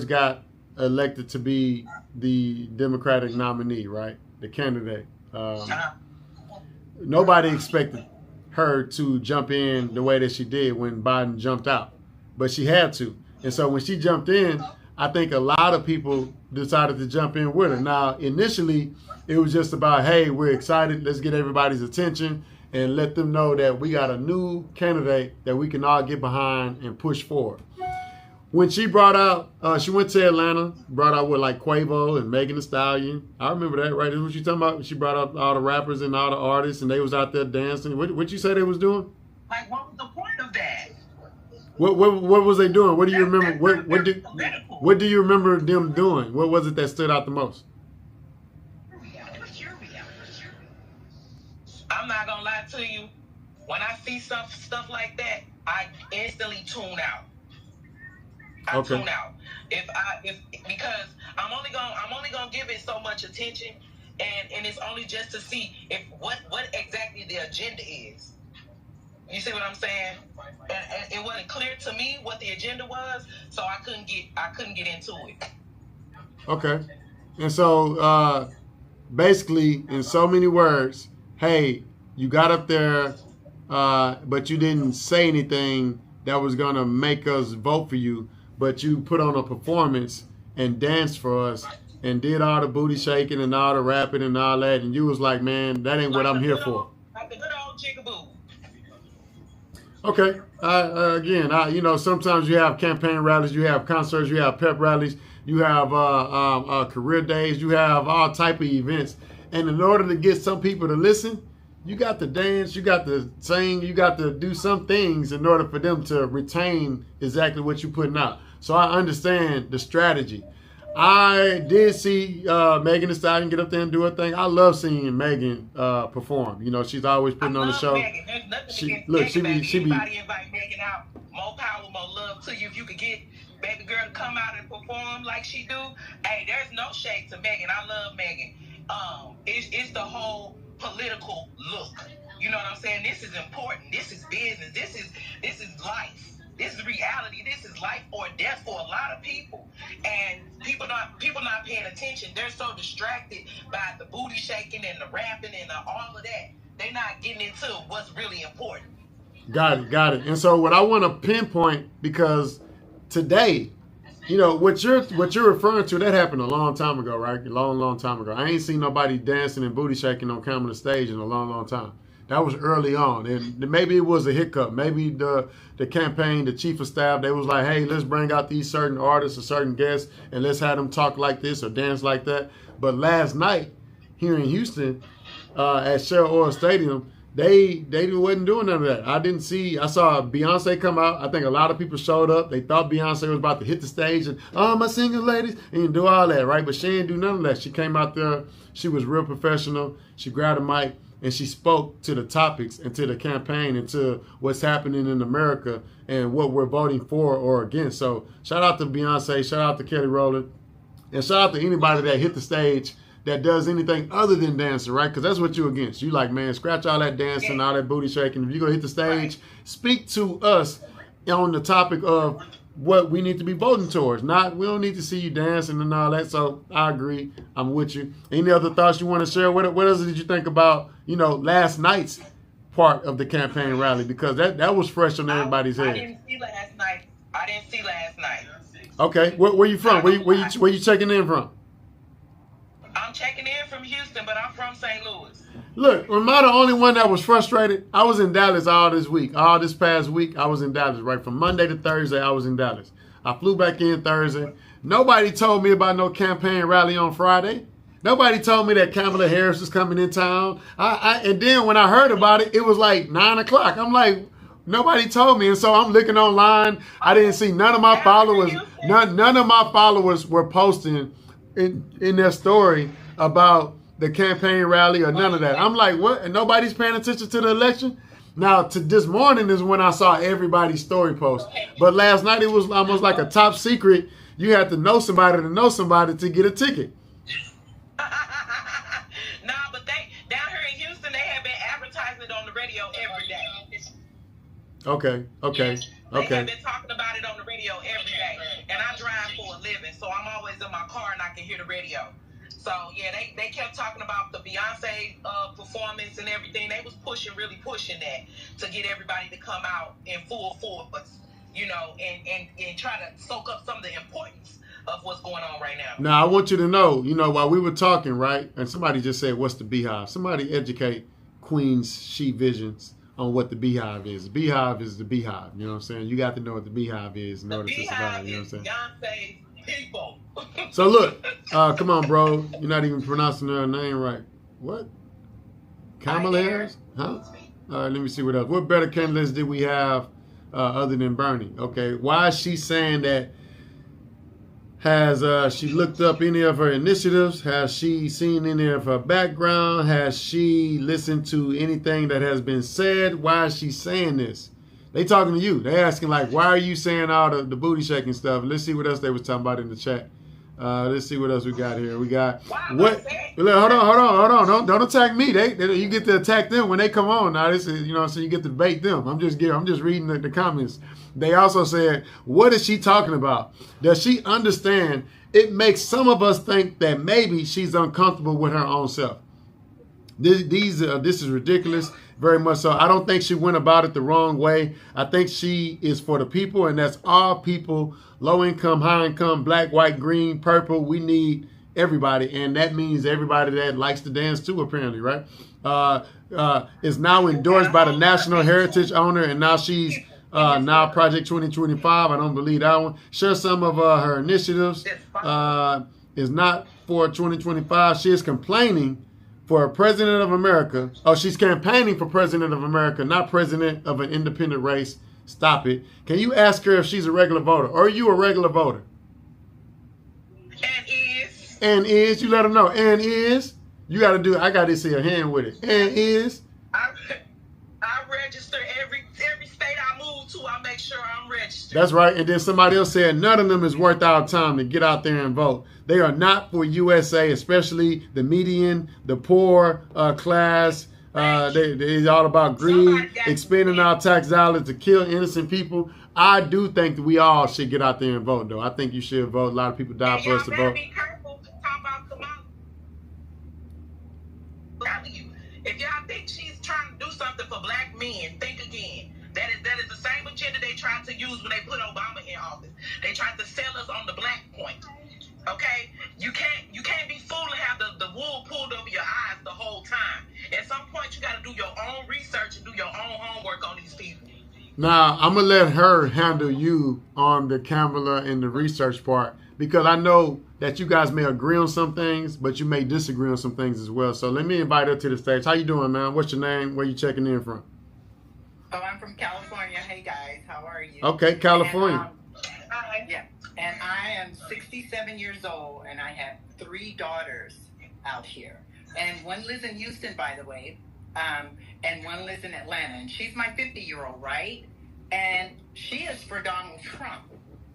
got elected to be the Democratic nominee, right? The candidate. Nobody expected her to jump in the way that she did when Biden jumped out, but she had to. And so when she jumped in, I think a lot of people decided to jump in with her. Now, initially, it was just about, hey, we're excited. Let's get everybody's attention and let them know that we got a new candidate that we can all get behind and push forward. When she brought out, she went to Atlanta, brought out with like Quavo and Megan Thee Stallion. I remember that, right? That's what you talking about? She brought out all the rappers and all the artists, and they was out there dancing. What you say they was doing? Like, what was the point of that? What was they doing? What do you remember? What do you remember them doing? What was it that stood out the most? I'm not gonna lie to you. When I see stuff like that, I instantly tune out. I tune out. Because I'm only gonna give it so much attention, and it's only just to see if what exactly the agenda is. You see what I'm saying? And it wasn't clear to me what the agenda was, so I couldn't get into it. Okay. And so basically, in so many words, hey, you got up there, but you didn't say anything that was gonna make us vote for you. But you put on a performance and danced for us and did all the booty shaking and all the rapping and all that. And you was like, man, that ain't what I'm here for. Like the good old jigaboo. Okay. Again, you know, sometimes you have campaign rallies, you have concerts, you have pep rallies, you have career days, you have all type of events. And in order to get some people to listen, you got to dance, you got to sing, you got to do some things in order for them to retain exactly what you're putting out. So I understand the strategy. I did see Megan Thee Stallion get up there and do her thing. I love seeing Megan perform. You know, she's always putting on the show. Megan. There's nothing against Megan, she be. Anybody invite Megan out, more power, more love to you. If you could get baby girl to come out and perform like she do, hey, there's no shade to Megan. I love Megan. It's the whole political look. You know what I'm saying? This is important. This is business. This is life. This is reality. This is life or death for a lot of people. And people not paying attention. They're so distracted by the booty shaking and the rapping and all of that. They're not getting into what's really important. Got it. And so what I want to pinpoint, because today, you know, what you're referring to, that happened a long time ago, right? A long time ago. I ain't seen nobody dancing and booty shaking on camera stage in a long time. That was early on, and maybe it was a hiccup. Maybe the campaign, the chief of staff, they was like, hey, let's bring out these certain artists or certain guests, and let's have them talk like this or dance like that. But last night, here in Houston, at Shell Oil Stadium, they wasn't doing none of that. I saw Beyonce come out. I think a lot of people showed up. They thought Beyonce was about to hit the stage and, oh, my single ladies, and do all that, right? But she didn't do none of that. She came out there. She was real professional. She grabbed a mic, and she spoke to the topics and to the campaign and to what's happening in America and what we're voting for or against. So shout out to Beyonce, shout out to Kelly Rowland, and shout out to anybody that hit the stage that does anything other than dancing, right? Because that's what you're against. You like, man, scratch all that dancing, all that booty shaking. If you're going to hit the stage, speak to us on the topic of what we need to be voting towards. We don't need to see you dancing and all that. So I agree. I'm with you. Any other thoughts you want to share? What else did you think about, you know, last night's part of the campaign rally? Because that was fresh on everybody's head. I didn't see last night. Okay. Where you from? Where you checking in from? I'm checking in from Houston, but I'm from St. Louis. Look, am I the only one that was frustrated? I was in Dallas all this past week. I was in Dallas, right? From Monday to Thursday, I was in Dallas. I flew back in Thursday. Nobody told me about no campaign rally on Friday. Nobody told me that Kamala Harris was coming in town. And then when I heard about it, it was like 9 o'clock. I'm like, nobody told me. And so I'm looking online. I didn't see none of my followers. None of my followers were posting in their story about the campaign rally or none of that. I'm like, what? And nobody's paying attention to the election? Now, to this morning is when I saw everybody's story post. But last night, it was almost like a top secret. You had to know somebody to get a ticket. Nah, but down here in Houston, they have been advertising it on the radio every day. Okay. They have been talking about it on the radio every day. And I drive for a living, so I'm always in my car and I can hear the radio. So yeah, they kept talking about the Beyonce performance and everything. They was really pushing that to get everybody to come out in full force, you know, and try to soak up some of the importance of what's going on right now. Now, I want you to know, you know, while we were talking, right, and somebody just said, what's the Beehive? Somebody educate Queen's She Visions on what the Beehive is. The Beehive is the Beehive, you know what I'm saying? You got to know what the Beehive is in order to survive, you know what I'm saying? Beyonce's people. So look, come on, bro. You're not even pronouncing her name right. What? Kamala Harris? Huh? All right, let me see what else. What better candidates did we have other than Bernie? Okay, why is she saying that? Has she looked up any of her initiatives? Has she seen any of her background? Has she listened to anything that has been said? Why is she saying this? They talking to you. They asking like, why are you saying all the booty shaking stuff? Let's see what else they was talking about in the chat. Let's see what else we got here. We got what? Hold on. Don't attack me. They you get to attack them when they come on. Now this is, you know, so you get to debate them. I'm just reading the comments. They also said, what is she talking about? Does she understand? It makes some of us think that maybe she's uncomfortable with her own self. This is ridiculous. Very much so. I don't think she went about it the wrong way. I think she is for the people, and that's all people, low income, high income, black, white, green, purple. We need everybody, and that means everybody that likes to dance too, apparently, right? Is now endorsed by the National Heritage owner, and now she's now Project 2025. I don't believe that one. Share some of her initiatives. Is not for 2025. She is complaining for President of America. Oh, she's campaigning for President of America, not president of an independent race. Stop it. Can you ask her if she's a regular voter? Or are you a regular voter? And is. You let her know. And is. You got to do it. I got to see a hand with it. And is. I register every state I move to. I make sure I'm registered. That's right. And then somebody else said none of them is worth our time to get out there and vote. They are not for USA, especially the median, the poor class. They're all about greed, expending our tax dollars to kill innocent people. I do think that we all should get out there and vote, though. I think you should vote. A lot of people die for us to vote. Be careful talking about Kamala. If y'all think she's trying to do something for black men, think again. That is the same agenda they tried to use when they put Obama in office. They tried to sell us on the black point. Okay, you can't be fooled and have the wool pulled over your eyes the whole time. At some point, you got to do your own research and do your own homework on these people. Now, I'm gonna let her handle you on the Kamala and the research part, because I know that you guys may agree on some things, but you may disagree on some things as well. So let me invite her to the stage. How you doing, man? What's your name? Where you checking in from? Oh, I'm from California. Hey guys, how are you? Okay, California. Yeah. And I am 67 years old, and I have 3 daughters out here. And one lives in Houston, by the way, and one lives in Atlanta. And she's my 50-year-old, right? And she is for Donald Trump.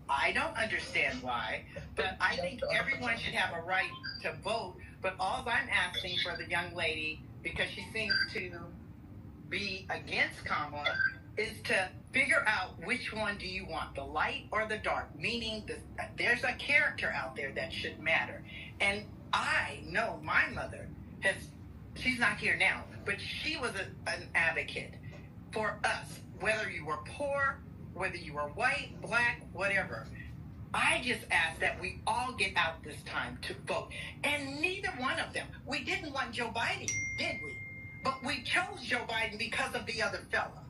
I don't understand why, but I think everyone should have a right to vote. But all I'm asking for the young lady, because she seems to be against Kamala, is to figure out which one do you want, the light or the dark, meaning there's a character out there that should matter. And I know my mother she's not here now, but she was an advocate for us, whether you were poor, whether you were white, black, whatever. I just ask that we all get out this time to vote. And neither one of them, we didn't want Joe Biden, did we? But we chose Joe Biden because of the other fella.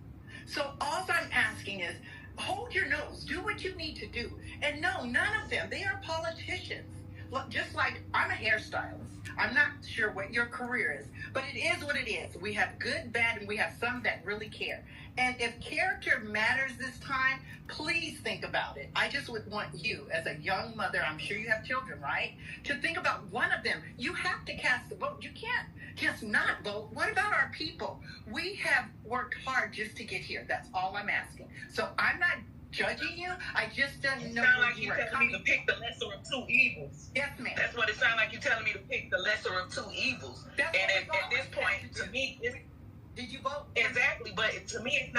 So all I'm asking is, hold your nose, do what you need to do. And no, none of them, they are politicians. Look, just like I'm a hairstylist. I'm not sure what your career is, but it is what it is. We have good, bad, and we have some that really care. And if character matters this time, please think about it. I just would want you, as a young mother, I'm sure you have children, right? To think about one of them. You have to cast the vote. You can't just not vote. What about our people? We have worked hard just to get here. That's all I'm asking. So I'm not judging you. I just don't know where you are coming. It sounds like you're telling me to pick the lesser of 2 evils. Yes, ma'am. That's what it sounds like. You're telling me to pick the lesser of 2 evils. That's and at this point, to me, did you vote? Exactly, but to me,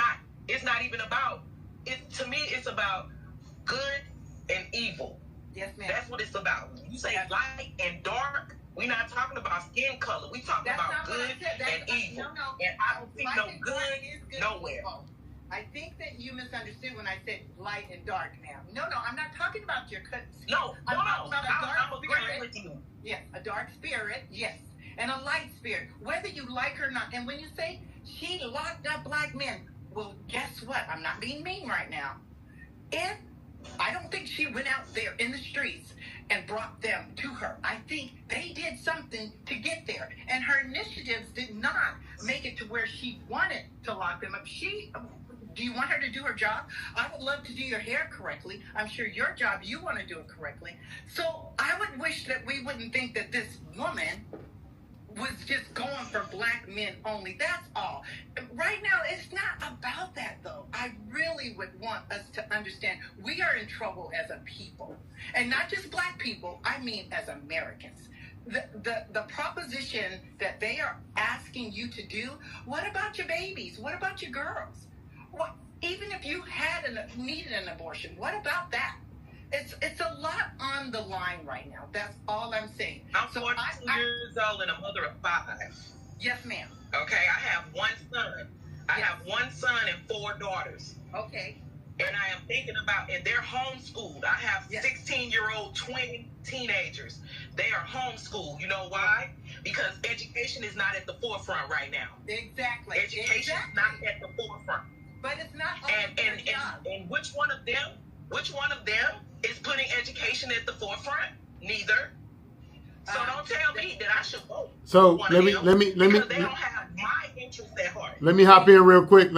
it's not even about it. To me, it's about good and evil. Yes, ma'am. That's what it's about. You say light and dark, we're not talking about skin color. We talking about good and evil. No. And I don't see no good nowhere. I think that you misunderstood when I said light and dark, ma'am. No, I'm not talking about your cut. No. I'm agreeing with you. Yes, a dark spirit, yes, and a light spirit, whether you like her or not. And when you say she locked up black men, well, guess what? I'm not being mean right now. If I don't think she went out there in the streets and brought them to her. I think they did something to get there. And her initiatives did not make it to where she wanted to lock them up. Do you want her to do her job? I would love to do your hair correctly. I'm sure your job, you want to do it correctly. So I would wish that we wouldn't think that this woman was just going for black men only. That's all. Right now, it's not about that, though. I really would want us to understand we are in trouble as a people. And not just black people, I mean as Americans. The proposition that they are asking you to do, what about your babies? What about your girls? What, even if you needed an abortion, what about that? It's a lot on the line right now. That's all I'm saying. I'm 42 years old and a mother of 5. Yes, ma'am. Okay, I have one son. I have one son and 4 daughters. Okay. And I am thinking about, and they're homeschooled. I have 16-year-old twin teenagers. They are homeschooled. You know why? Because education is not at the forefront right now. Exactly. Education is not at the forefront. But it's not and which one of them is putting education at the forefront? Neither. So don't tell me that I should vote. So let me because they don't have my interest at heart. Let me hop in real quick.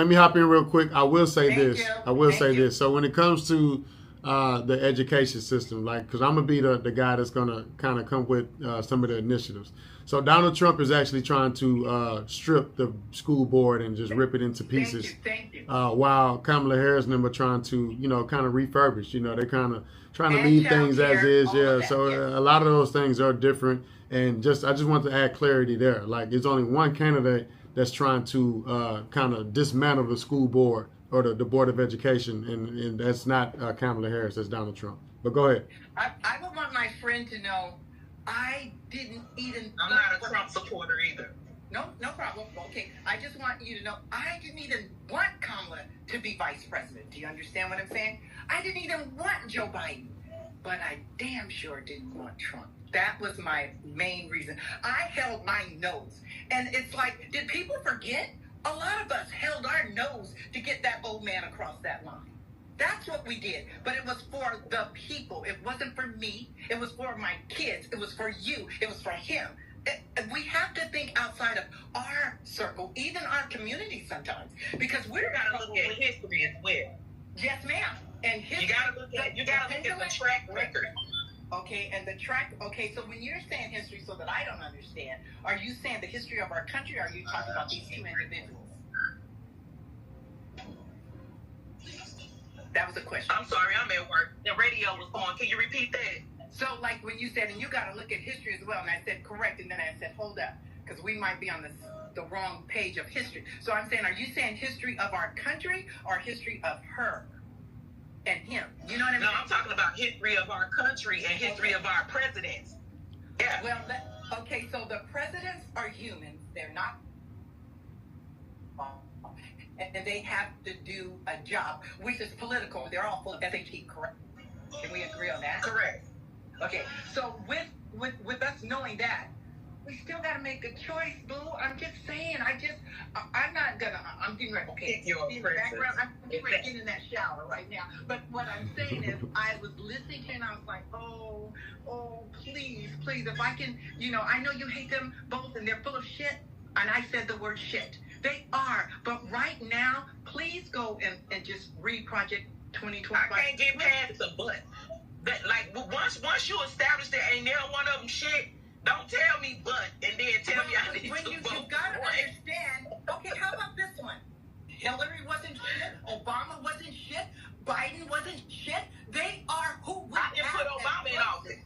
I will say this. So when it comes to the education system, like, because I'm gonna be the guy that's gonna kind of come with some of the initiatives. So Donald Trump is actually trying to strip the school board and just rip it into pieces. Thank you. While Kamala Harris and them are trying to, kind of refurbish. They're kind of trying to leave things as is. So a lot of those things are different. And I just want to add clarity there. Like, there's only one candidate that's trying to kind of dismantle the school board or the Board of Education, and that's not Kamala Harris, that's Donald Trump. But go ahead. I would want my friend to know I didn't even... I'm not a Trump supporter either. No problem. Okay, I just want you to know I didn't even want Kamala to be vice president. Do you understand what I'm saying? I didn't even want Joe Biden, but I damn sure didn't want Trump. That was my main reason. I held my nose. And it's like, did people forget? A lot of us held our nose to get that old man across that line. That's what we did. But it was for the people. It wasn't for me. It was for my kids. It was for you. It was for him. We have to think outside of our circle, even our community sometimes, because we're got to look at history as well. Yes, ma'am. And history, you got to look at the track record. Okay, and the track. Okay, so when you're saying history, so that I don't understand, are you saying the history of our country, or are you talking about these 2 individuals? That was a question. I'm sorry, I'm at work. The radio was on. Can you repeat that? So, like when you said, and you got to look at history as well, and I said correct, and then I said hold up, because we might be on the wrong page of history. So I'm saying, are you saying history of our country or history of her and him? You know what I mean? No, I'm talking about history of our country and history of our presidents. Yeah. Well, okay, so the presidents are humans. They're not. And they have to do a job, which is political. They're all full of SHE, correct? Can we agree on that? Correct. Okay, so with us knowing that, we still got to make a choice, boo. I'm just saying. I'm not gonna. I'm getting ready. Okay, in the background, I'm getting ready to get in that shower right now. But what I'm saying is, I was listening to, and I was like, oh, please, if I can, I know you hate them both, and they're full of shit. And I said the word shit. They are. But right now, please go and just read Project 2025. I can't get past the but. That, like, once you establish that ain't never one of them shit, don't tell me but, and then tell me I need to vote. You got to understand. Okay, how about this one? Hillary wasn't shit. Obama wasn't shit. Biden wasn't shit. They are who we I can put Obama in office.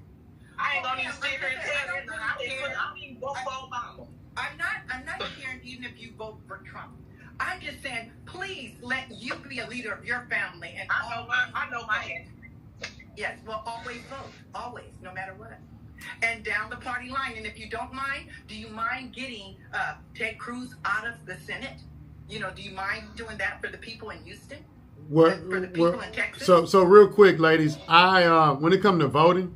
I ain't gonna even sit here and tell you I didn't even vote for Obama. I'm not caring even if you vote for Trump. I'm just saying, please let you be a leader of your family. And I know my history. Yes, well, always vote. Always, no matter what. And down the party line. And if you don't mind, do you mind getting Ted Cruz out of the Senate? You know, do you mind doing that for the people in Houston? For the people in Texas? So real quick, ladies, I when it comes to voting,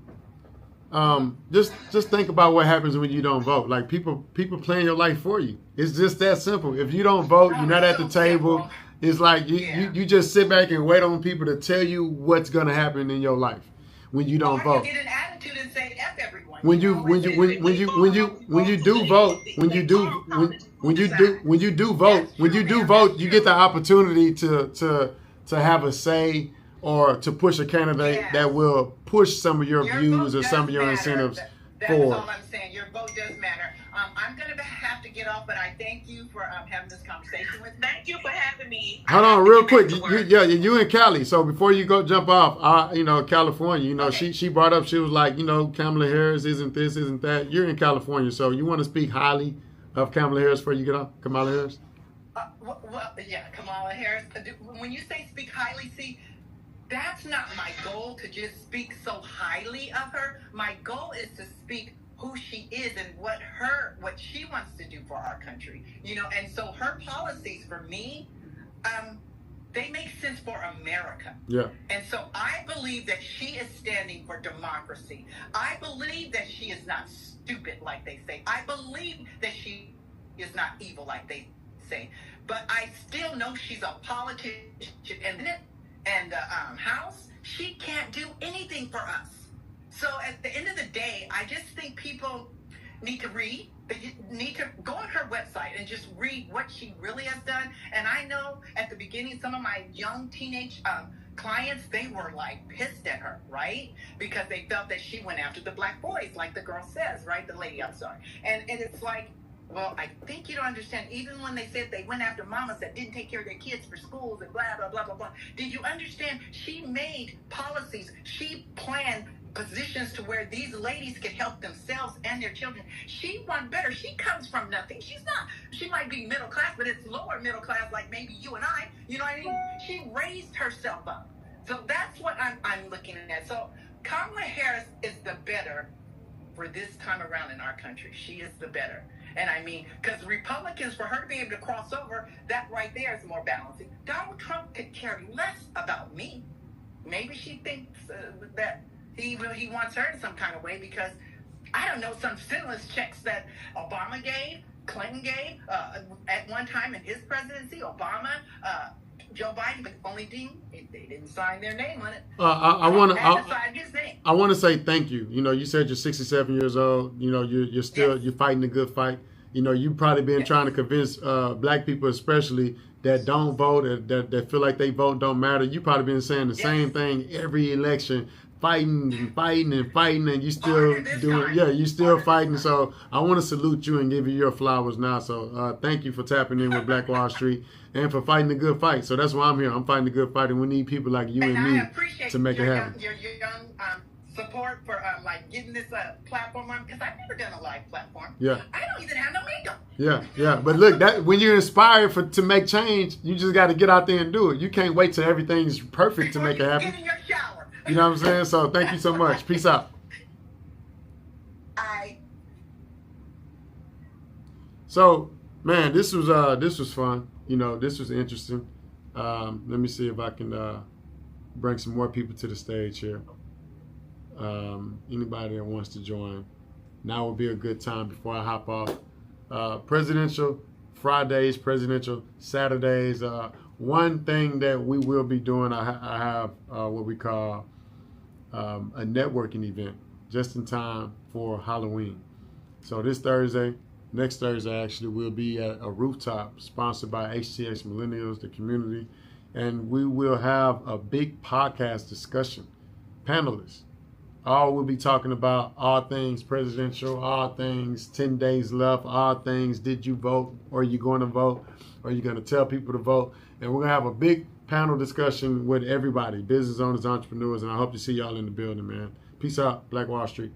just think about what happens when you don't vote. Like people plan your life for you. It's just that simple. If you don't vote, you're not at the table. It's like you just sit back and wait on people to tell you what's gonna happen in your life when you don't vote. You get an attitude and say F everyone. When you do vote, when you do vote, you get the opportunity to have a say or to push a candidate that will push some of your views or some of your incentives forward. That's all I'm saying. Your vote does matter. I'm going to have to get off, but I thank you for having this conversation with me. Thank you for having me. Hold on, real quick. You in Cali. So before you go jump off, California. She brought up. She was like, Kamala Harris isn't this, isn't that. You're in California, so you want to speak highly of Kamala Harris before you get off. Kamala Harris. Kamala Harris. When you say speak highly, see. That's not my goal to just speak so highly of her. My goal is to speak who she is and what she wants to do for our country. And so her policies for me, they make sense for America. Yeah. And so I believe that she is standing for democracy. I believe that she is not stupid like they say. I believe that she is not evil like they say. But I still know she's a politician and the House, she can't do anything for us. So at the end of the day, I just think people need to read. They need to go on her website and just read what she really has done. And I know at the beginning, some of my young teenage clients, they were like pissed at her, right? Because they felt that she went after the black boys, like the girl says, right? The lady, I'm sorry. And it's like, well, I think you don't understand. Even when they said they went after mamas that didn't take care of their kids for schools and blah, blah, blah, blah, blah. Did you understand? She made policies. She planned positions to where these ladies could help themselves and their children. She won better. She comes from nothing. She might be middle class, but it's lower middle class like maybe you and I. You know what I mean? She raised herself up. So that's what I'm looking at. So Kamala Harris is the better for this time around in our country. She is the better. And I mean, because Republicans, for her to be able to cross over, that right there is more balancing. Donald Trump could care less about me. Maybe she thinks that he wants her in some kind of way because, I don't know, some stimulus checks that Obama gave, Clinton gave, at one time in his presidency, Obama, Joe Biden, but only they didn't sign their name on it. I want to say thank you. You said you're 67 years old. You're still you're fighting a good fight. You've probably been trying to convince black people, especially that don't vote, that feel like they vote don't matter. You probably been saying the same thing every election, fighting, and you still doing. Yeah, you still fighting. So I want to salute you and give you your flowers now. So thank you for tapping in with Black Wall Street and for fighting the good fight. So that's why I'm here. I'm fighting the good fight, and we need people like you and me to make it happen. Your young support for getting this platform on, because I've never done a live platform. Yeah. I don't even have no makeup. Yeah. But look, that when you're inspired to make change, you just got to get out there and do it. You can't wait till everything's perfect to make it happen. Get in your shower. You know what I'm saying? So thank you so much. Peace out. So, man, this was fun. This was interesting. Let me see if I can bring some more people to the stage here. Anybody that wants to join, now would be a good time before I hop off. Presidential Fridays, presidential Saturdays. One thing that we will be doing, I have what we call a networking event just in time for Halloween. So this Thursday, next Thursday actually, we'll be at a rooftop sponsored by HTX Millennials, the community, and we will have a big podcast discussion. Panelists. We'll be talking about all things presidential, all things 10 days left, all things did you vote, or are you going to vote, or are you going to tell people to vote? And we're going to have a big panel discussion with everybody, business owners, entrepreneurs, and I hope to see y'all in the building, man. Peace out, Black Wall Street.